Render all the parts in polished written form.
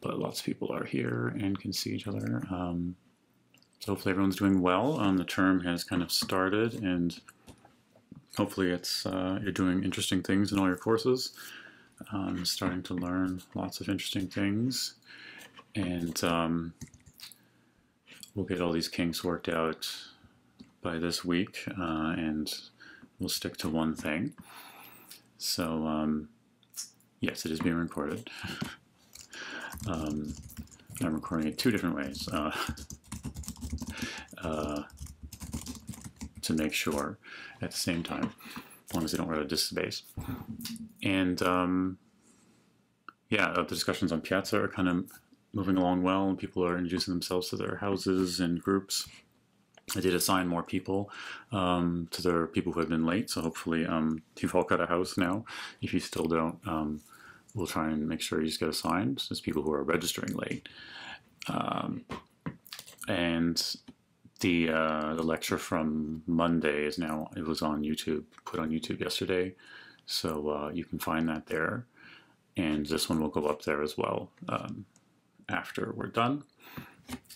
but lots of people are here and can see each other. So hopefully everyone's doing well. The term has kind of started, and hopefully it's you're doing interesting things in all your courses. Starting to learn lots of interesting things, and we'll get all these kinks worked out by this week, and we'll stick to one thing. So yes, it is being recorded. I'm recording it two different ways to make sure at the same time, as long as they don't run out of disk space. And yeah, the discussions on Piazza are kind of moving along well, and people are introducing themselves to their houses and groups. I did assign more people to the people who have been late, so hopefully you've all got a house now. If you still don't, we'll try and make sure you just get assigned as people who are registering late. And the lecture from Monday is now, it was on YouTube, put on YouTube yesterday, so you can find that there. And this one will go up there as well after we're done.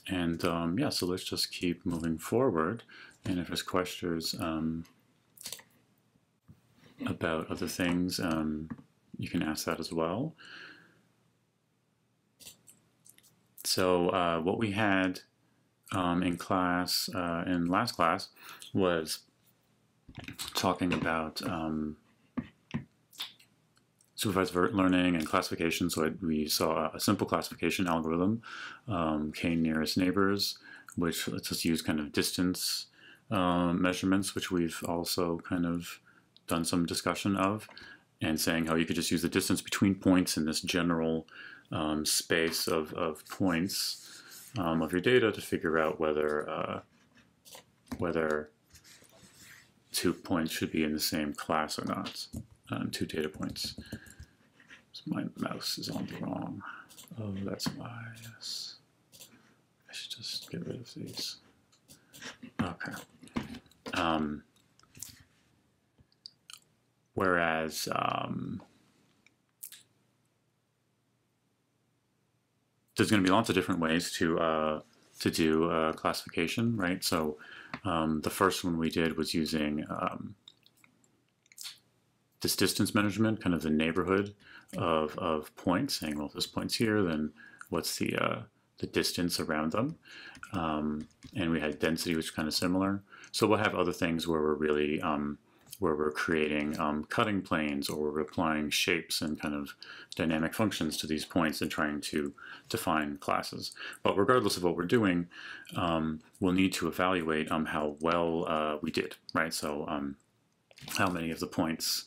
And yeah, so let's just keep moving forward. And if there's questions about other things, you can ask that as well. So what we had in class, in last class, was talking about supervised learning and classification. So we saw a simple classification algorithm, k nearest neighbors, which lets us use kind of distance measurements, which we've also kind of done some discussion of, and saying how you could just use the distance between points in this general space of points of your data to figure out whether 2 points should be in the same class or not, 2 data points. So my mouse is on the wrong. Oh, that's why. Yes. I should just get rid of these. Okay. Whereas there's going to be lots of different ways to do classification, right? So the first one we did was using this distance measurement, kind of the neighborhood of points, saying, well, if this point's here, then what's the distance around them? And we had density, which is kind of similar. So we'll have other things where we're really where we're creating cutting planes, or we're applying shapes and kind of dynamic functions to these points and trying to define classes. But regardless of what we're doing, we'll need to evaluate how well we did, right? So how many of the points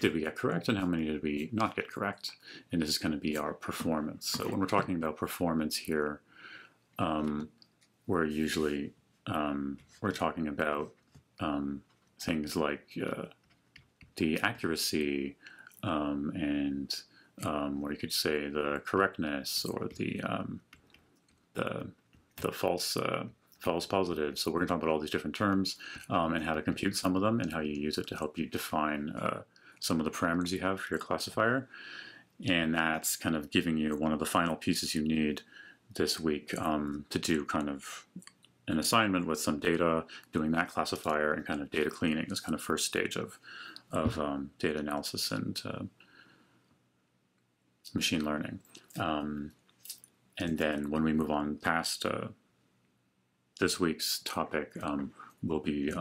did we get correct, and how many did we not get correct? And this is going to be our performance. So when we're talking about performance here, we're usually we're talking about things like the accuracy and or you could say the correctness, or the false false positive. So we're going to talk about all these different terms and how to compute some of them, and how you use it to help you define some of the parameters you have for your classifier. And that's kind of giving you one of the final pieces you need this week to do kind of an assignment with some data, doing that classifier, and kind of data cleaning, this kind of first stage of data analysis and machine learning. And then when we move on past this week's topic, we'll be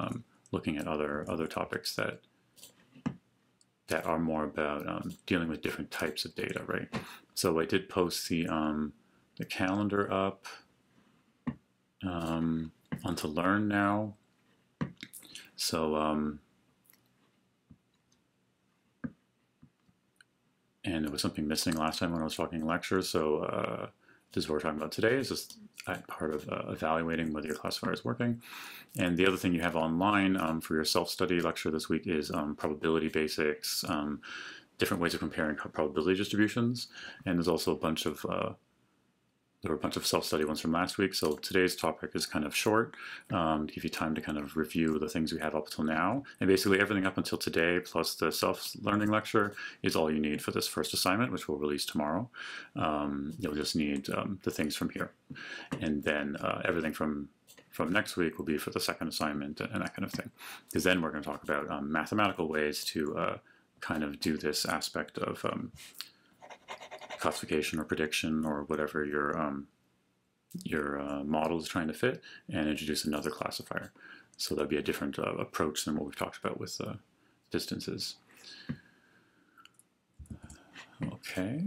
looking at other topics that are more about dealing with different types of data, right? So I did post the calendar up onto Learn now. So and there was something missing last time when I was talking lecture. So this is what we're talking about today. Is just part of evaluating whether your classifier is working. And the other thing you have online for your self-study lecture this week is probability basics, different ways of comparing probability distributions. And there's also a bunch of there were a bunch of self-study ones from last week, so today's topic is kind of short, to give you time to kind of review the things we have up until now. And basically everything up until today, plus the self-learning lecture, is all you need for this first assignment, which we'll release tomorrow. You'll just need the things from here. And then everything from next week will be for the second assignment and that kind of thing. Because then we're going to talk about mathematical ways to kind of do this aspect of classification or prediction or whatever your model is trying to fit, and introduce another classifier. So that'd be a different approach than what we've talked about with distances. Okay.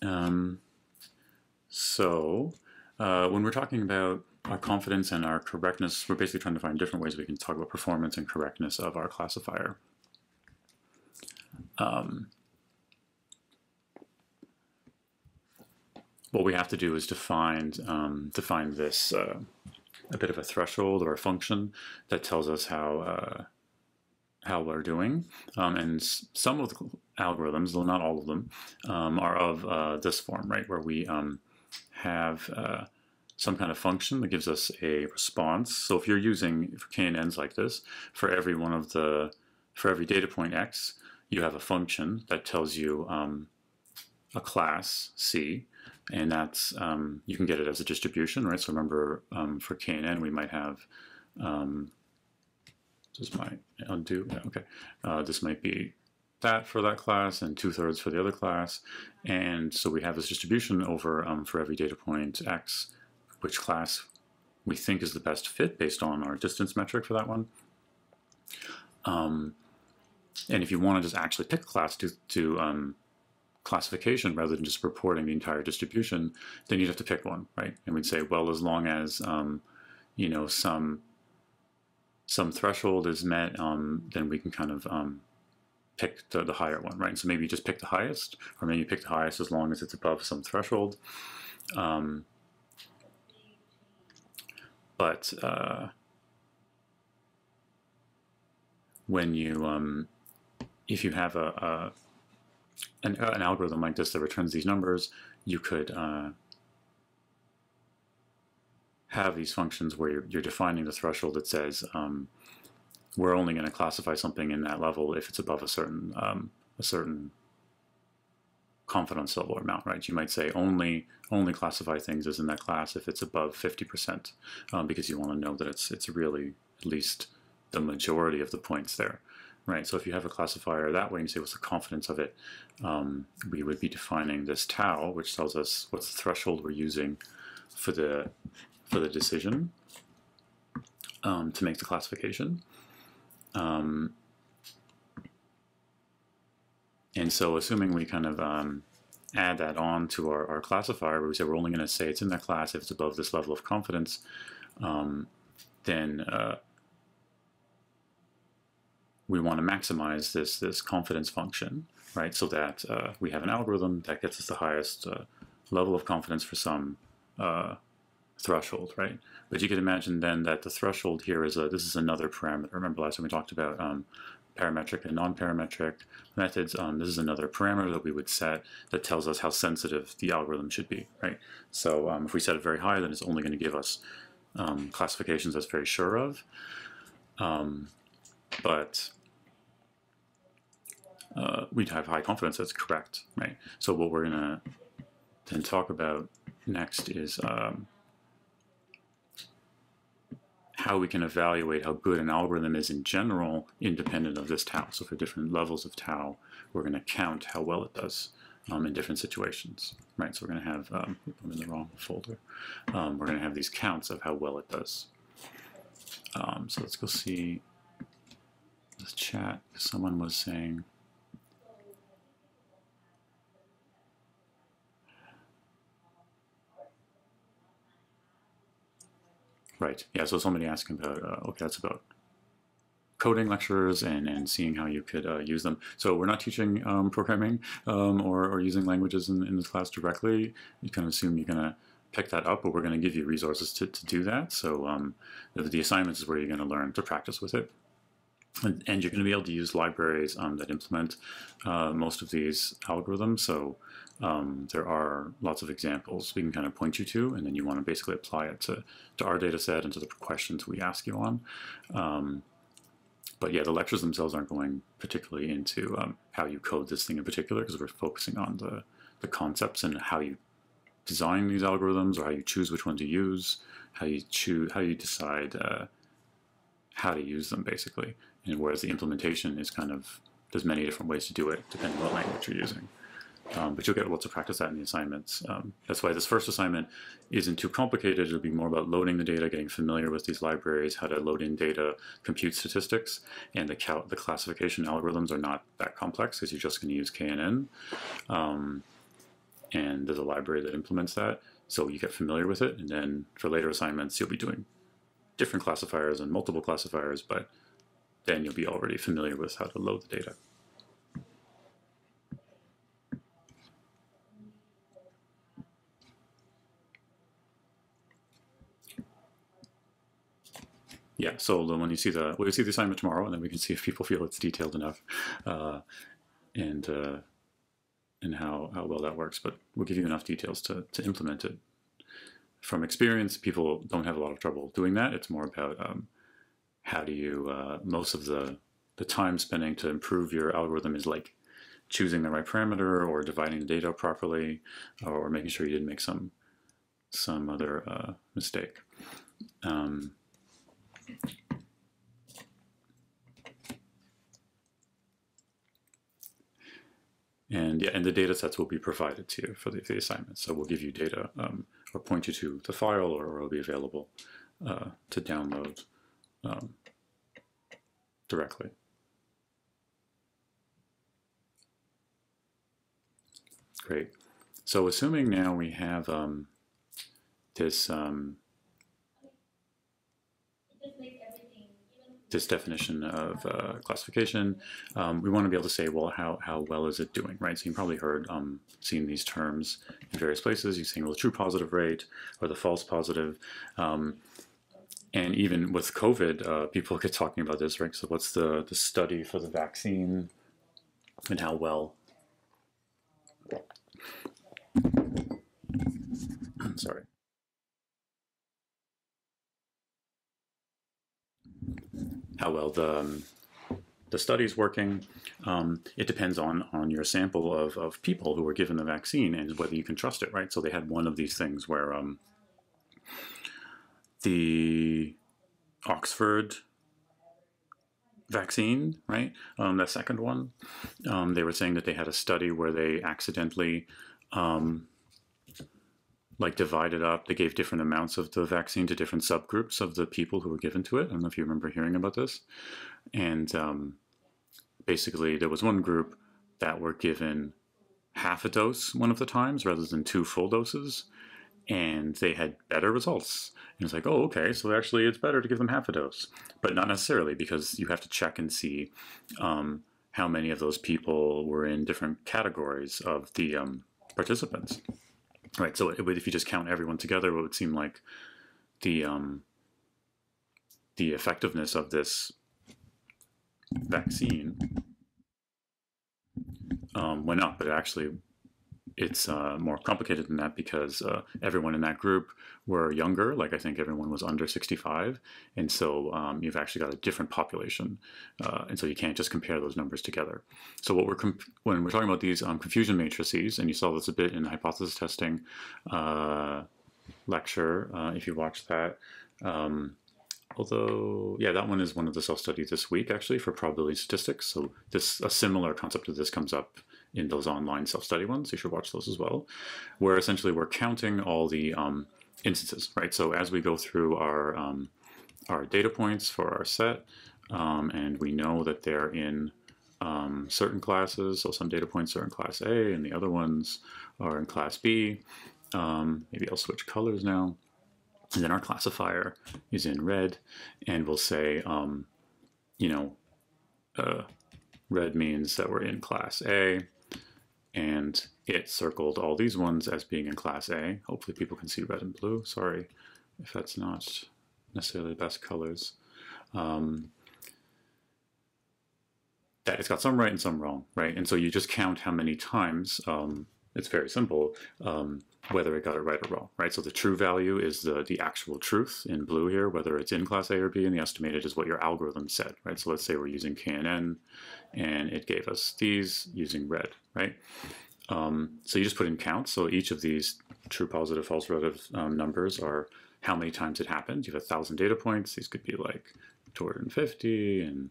When we're talking about our confidence and our correctness, we're basically trying to find different ways we can talk about performance and correctness of our classifier. What we have to do is define this a bit of a threshold or a function that tells us how we're doing. And some of the algorithms, though not all of them, are of this form, right, where we have some kind of function that gives us a response. So if you're using for k&n's like this, for every data point x, you have a function that tells you a class C, and that's you can get it as a distribution, right? So remember, for k&n we might have this might undo, yeah, okay. This might be that for that class and 2/3 for the other class, and so we have this distribution over for every data point x, which class we think is the best fit based on our distance metric for that one. And if you want to just actually pick a class to classification rather than just reporting the entire distribution, then you'd have to pick one, right? And we'd say, well, as long as you know, some threshold is met, then we can kind of pick the higher one, right? So maybe you just pick the highest, or maybe you pick the highest as long as it's above some threshold. But when you if you have an algorithm like this that returns these numbers, you could have these functions where you're defining the threshold that says we're only going to classify something in that level if it's above a certain confidence level or amount, right? You might say only classify things as in that class if it's above 50%, because you want to know that it's really at least the majority of the points there. Right, so if you have a classifier that way and you say what's the confidence of it, we would be defining this tau, which tells us what's the threshold we're using for the decision to make the classification. And so assuming we kind of add that on to our classifier, where we say we're only going to say it's in that class if it's above this level of confidence, then we want to maximize this confidence function, right? So that we have an algorithm that gets us the highest level of confidence for some threshold, right? But you could imagine then that the threshold here is this is another parameter. Remember last time we talked about parametric and non-parametric methods. This is another parameter that we would set that tells us how sensitive the algorithm should be, right? So if we set it very high, then it's only going to give us classifications that's very sure of. But we'd have high confidence that's correct, right? So what we're going to then talk about next is how we can evaluate how good an algorithm is in general, independent of this tau. So for different levels of tau, we're going to count how well it does in different situations, right? So we're going to have, I'm in the wrong folder. We're going to have these counts of how well it does. So let's go see the chat. Someone was saying, right, yeah, so somebody asking about, okay, that's about coding lectures and seeing how you could use them. So we're not teaching programming or using languages in this class directly. You kind of assume you're going to pick that up, but we're going to give you resources to do that. So the assignments is where you're going to learn to practice with it. And you're going to be able to use libraries that implement most of these algorithms. So there are lots of examples we can kind of point you to, and then you want to basically apply it to our data set and to the questions we ask you on. But yeah, the lectures themselves aren't going particularly into how you code this thing in particular, because we're focusing on the concepts and how you design these algorithms, or how you choose which one to use, how you decide how to use them, basically. And whereas the implementation is kind of, there's many different ways to do it depending on what language you're using. But you'll get lots of practice at in the assignments. That's why this first assignment isn't too complicated. It'll be more about loading the data, getting familiar with these libraries, how to load in data, compute statistics, and the classification algorithms are not that complex because you're just going to use KNN. And there's a library that implements that, so you get familiar with it. And then for later assignments, you'll be doing different classifiers and multiple classifiers, but then you'll be already familiar with how to load the data. Yeah, so when you see we'll see the assignment tomorrow, and then we can see if people feel it's detailed enough, and how well that works. But we'll give you enough details to implement it. From experience, people don't have a lot of trouble doing that. It's more about how do you, most of the time spending to improve your algorithm is like choosing the right parameter, or dividing the data properly, or making sure you didn't make some other mistake. And yeah, and the data sets will be provided to you for the assignment. So we'll give you data, or point you to the file, or it'll be available to download directly. Great. So assuming now we have this this definition of classification, we want to be able to say, well, how well is it doing, right? So you've probably heard, seen these terms in various places. You've seen, well, the true positive rate or the false positive. And even with COVID, people get talking about this, right? So what's the study for the vaccine and how well, sorry. How well the study's working. It depends on your sample of people who were given the vaccine and whether you can trust it, right? So they had one of these things where the Oxford vaccine, right? That second one, they were saying that they had a study where they accidentally like divided up, they gave different amounts of the vaccine to different subgroups of the people who were given to it. I don't know if you remember hearing about this. And basically there was one group that were given half a dose one of the times rather than 2 full doses, and they had better results. And it's like, oh, okay, so actually it's better to give them half a dose. But not necessarily, because you have to check and see how many of those people were in different categories of the participants. Right, so if you just count everyone together, it would seem like the effectiveness of this vaccine went up, but actually it's more complicated than that, because everyone in that group were younger. Like I think everyone was under 65, and so you've actually got a different population, and so you can't just compare those numbers together. So what when we're talking about these confusion matrices, and you saw this a bit in the hypothesis testing lecture, if you watched that. Although, yeah, that one is one of the self-studies this week, actually, for probability statistics. So a similar concept of this comes up in those online self-study ones. You should watch those as well, where essentially we're counting all the instances, right? So as we go through our data points for our set, and we know that they're in certain classes, so some data points are in class A and the other ones are in class B. Maybe I'll switch colors now. And then our classifier is in red, and we'll say, red means that we're in class A, and it circled all these ones as being in class A. Hopefully people can see red and blue. Sorry if that's not necessarily the best colors. that it's got some right and some wrong, right? And so you just count how many times, it's very simple, whether it got it right or wrong, right? So the true value is the actual truth in blue here, whether it's in class A or B, and the estimated is what your algorithm said, right? So let's say we're using KNN, and it gave us these using red, right? So you just put in counts. So each of these true, positive, false, relative numbers are how many times it happened. You have 1,000 data points. These could be like 250 and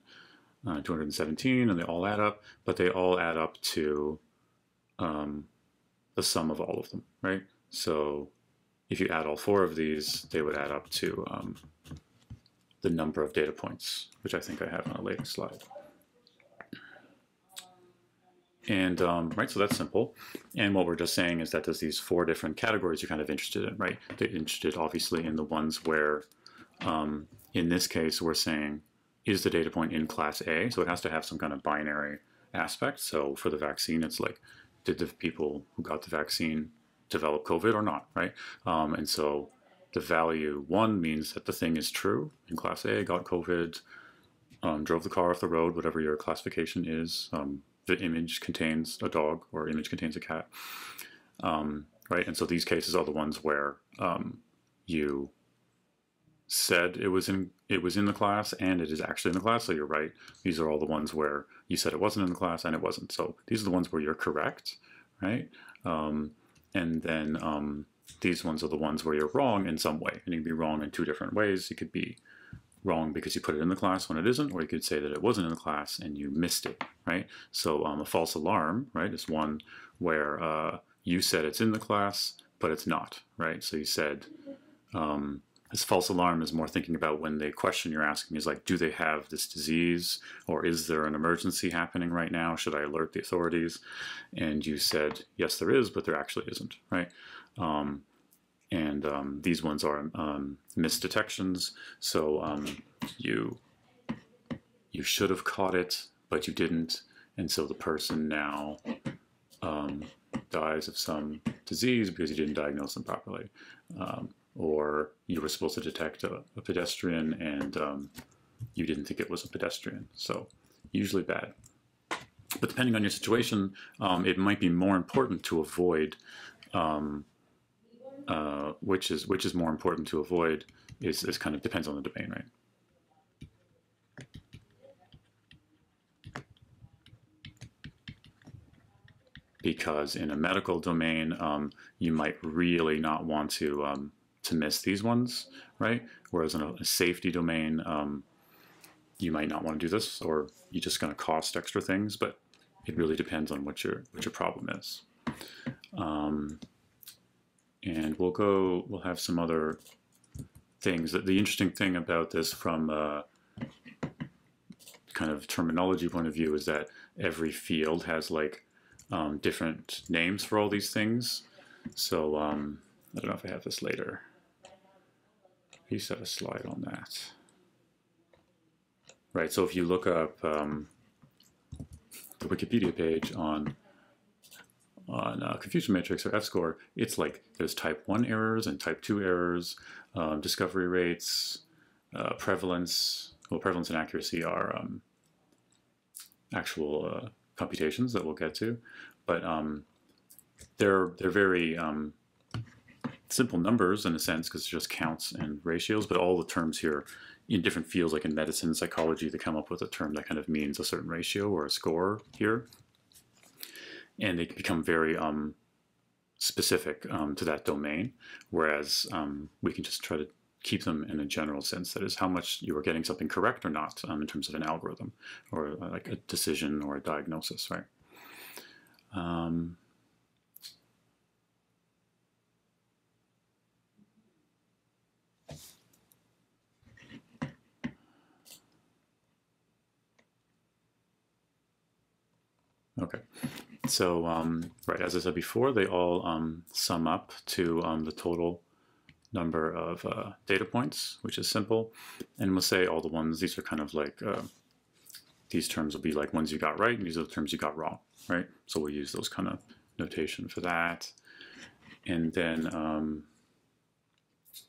217, and they all add up, but they all add up to the sum of all of them, right? So if you add all 4 of these, they would add up to the number of data points, which I think I have on a later slide. And right, so that's simple. And what we're just saying is that there's these 4 different categories you're kind of interested in, right? They're interested, obviously, in the ones where, in this case, we're saying, is the data point in class A? So it has to have some kind of binary aspect. So for the vaccine, it's like, did the people who got the vaccine develop COVID or not, right? And so the value 1 means that the thing is true. In class A, got COVID, drove the car off the road, whatever your classification is. The image contains a dog or image contains a cat, right? And so these cases are the ones where you said it was in the class and it is actually in the class, so you're right. These are all the ones where you said it wasn't in the class and it wasn't. So these are the ones where you're correct, right? And then these ones are the ones where you're wrong in some way, and you can be wrong in 2 different ways. You could be wrong because you put it in the class when it isn't, or you could say that it wasn't in the class and you missed it, right? So a false alarm, right, is one where you said it's in the class, but it's not, right? So you said, this false alarm is more thinking about when the question you're asking is like, do they have this disease, or is there an emergency happening right now? Should I alert the authorities? And you said, yes, there is, but there actually isn't, right? And these ones are misdetections. So you should have caught it, but you didn't, and so the person now dies of some disease because you didn't diagnose them properly. Or you were supposed to detect a pedestrian and you didn't think it was a pedestrian. So usually bad. But depending on your situation, it might be more important to avoid, which is more important to avoid is kind of depends on the domain, right? Because in a medical domain, you might really not want to miss these ones, right? Whereas in a safety domain, you might not want to do this, or you're just going to cost extra things. But it really depends on what your problem is. And we'll have some other things. The interesting thing about this from a kind of terminology point of view is that every field has like different names for all these things. So I don't know if I have this later. He set a slide on that. Right, so if you look up the Wikipedia page on confusion matrix or F-score, it's like there's type 1 errors and type 2 errors, discovery rates, prevalence. Well, prevalence and accuracy are actual computations that we'll get to, but they're very simple numbers in a sense because it's just counts and ratios, but all the terms here in different fields, like in medicine and psychology, they come up with a term that kind of means a certain ratio or a score here. And they can become very specific to that domain, whereas we can just try to keep them in a general sense. That is, how much you are getting something correct or not in terms of an algorithm or like a decision or a diagnosis, right? Okay, so right, as I said before, they all sum up to the total number of data points, which is simple. And we'll say all the ones, these are kind of like, these terms will be like ones you got right, and these are the terms you got wrong, right? So we'll use those kind of notation for that. And then,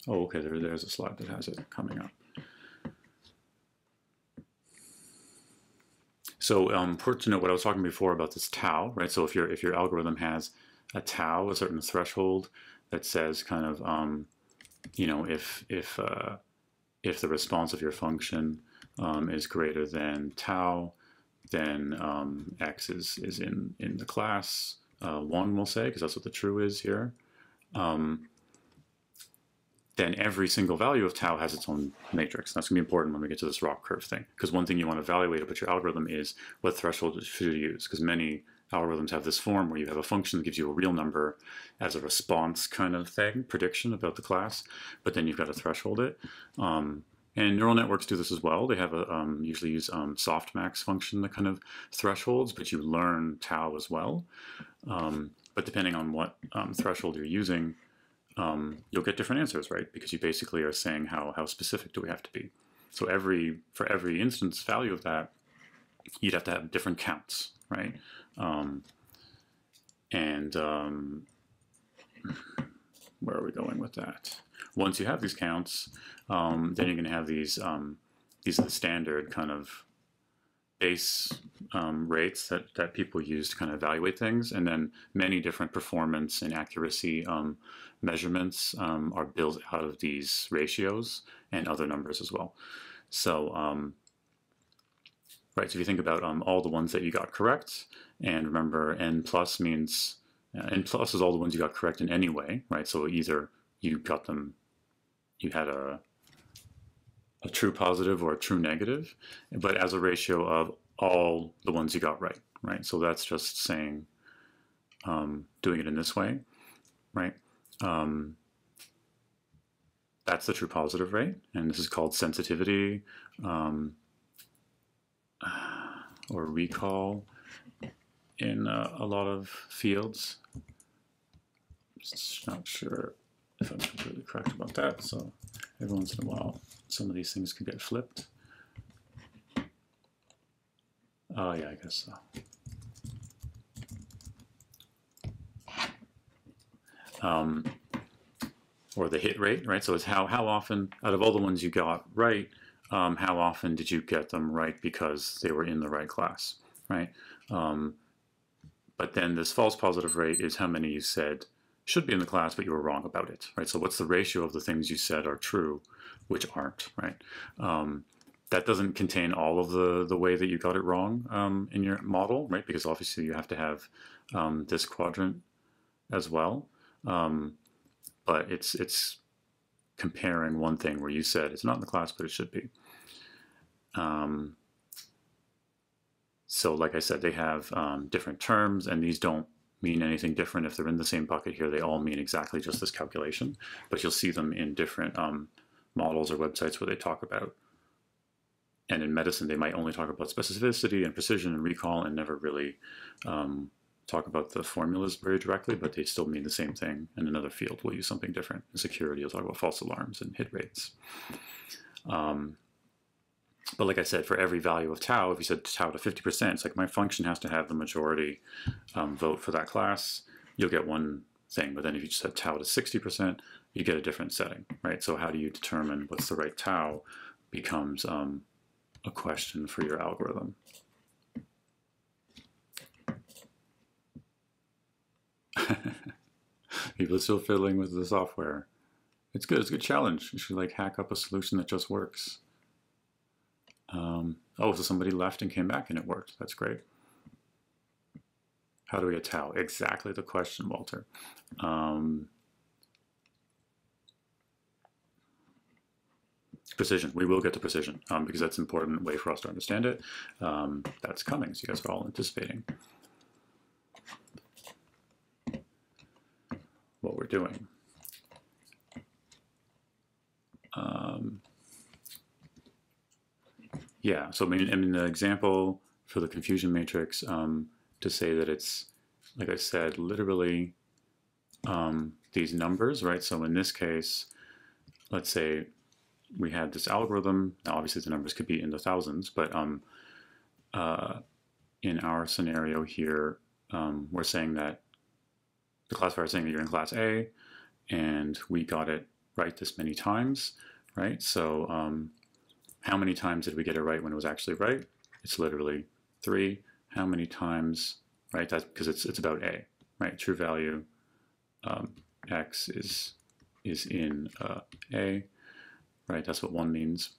oh, okay, there's a slide that has it coming up. So important to note what I was talking before about this tau, right? So if your algorithm has a tau, a certain threshold that says kind of, you know, if the response of your function is greater than tau, then x is in the class 1, we'll say, because that's what the true is here. Then every single value of tau has its own matrix. That's going to be important when we get to this ROC curve thing, because one thing you want to evaluate about your algorithm is what threshold should you use, because many algorithms have this form where you have a function that gives you a real number as a response kind of thing, prediction about the class, but then you've got to threshold it. And neural networks do this as well. They have a usually use softmax function that kind of thresholds, but you learn tau as well. But depending on what threshold you're using, you'll get different answers, right? Because you basically are saying how specific do we have to be. So for every instance value of that, you'd have to have different counts, right? Where are we going with that? Once you have these counts, then you're going to have these are the standard kind of base rates that people use to kind of evaluate things, and then many different performance and accuracy measurements are built out of these ratios and other numbers as well. So right, so if you think about all the ones that you got correct, and remember n plus means n plus is all the ones you got correct in any way, right? So either you got them, you had a true positive or a true negative, but as a ratio of all the ones you got right, right? So that's just saying, doing it in this way, right? That's the true positive rate, and this is called sensitivity or recall in a lot of fields. Just not sure if I'm completely correct about that, so every once in a while some of these things can get flipped. Oh yeah, I guess so. Or the hit rate, right? So it's how often, out of all the ones you got right, how often did you get them right because they were in the right class, right? But then this false positive rate is how many you said should be in the class, but you were wrong about it, right? So what's the ratio of the things you said are true, which aren't, right? That doesn't contain all of the way that you got it wrong in your model, right? Because obviously you have to have this quadrant as well. But it's comparing one thing where you said it's not in the class, but it should be. So like I said, they have different terms, and these don't mean anything different if they're in the same bucket here. They all mean exactly just this calculation, but you'll see them in different models or websites where they talk about. And in medicine, they might only talk about specificity and precision and recall and never really talk about the formulas very directly, but they still mean the same thing. In another field, we'll use something different. In security, you'll talk about false alarms and hit rates. But like I said, for every value of tau, if you said tau to 50%, it's like my function has to have the majority vote for that class. You'll get one thing, but then if you just set tau to 60%, you get a different setting, right? So how do you determine what's the right tau becomes a question for your algorithm. People are still fiddling with the software. It's good. It's a good challenge. You should like hack up a solution that just works. Oh, so somebody left and came back and it worked. That's great. How do we get tau? Exactly the question, Walter. Precision. We will get to precision because that's an important way for us to understand it. That's coming, so you guys are all anticipating what we're doing. Yeah, so I mean the example for the confusion matrix, to say that it's, like I said, literally these numbers, right? So in this case, let's say we had this algorithm. Now, obviously, the numbers could be in the thousands, but in our scenario here, we're saying that the classifier is saying that you're in class A, and we got it right this many times, right? So how many times did we get it right when it was actually right? It's literally 3, how many times, right? That's because it's about A, right? True value x is in A, right? That's what 1 means.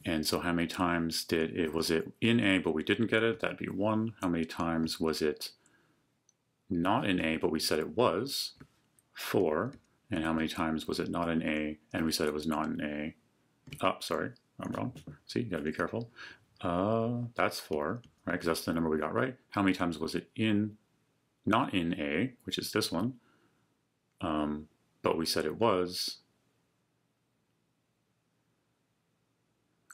And so how many times was it in A but we didn't get it? That'd be 1. How many times was it not in A but we said it was? 4. And how many times was it not in A and we said it was not in A? Oh, sorry, I'm wrong. See, you gotta be careful. That's 4, right? Because that's the number we got right. How many times was it not in A, which is this one, but we said it was,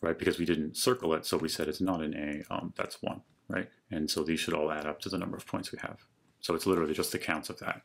right? Because we didn't circle it, so we said it's not in A, that's 1, right? And so these should all add up to the number of points we have. So it's literally just the counts of that.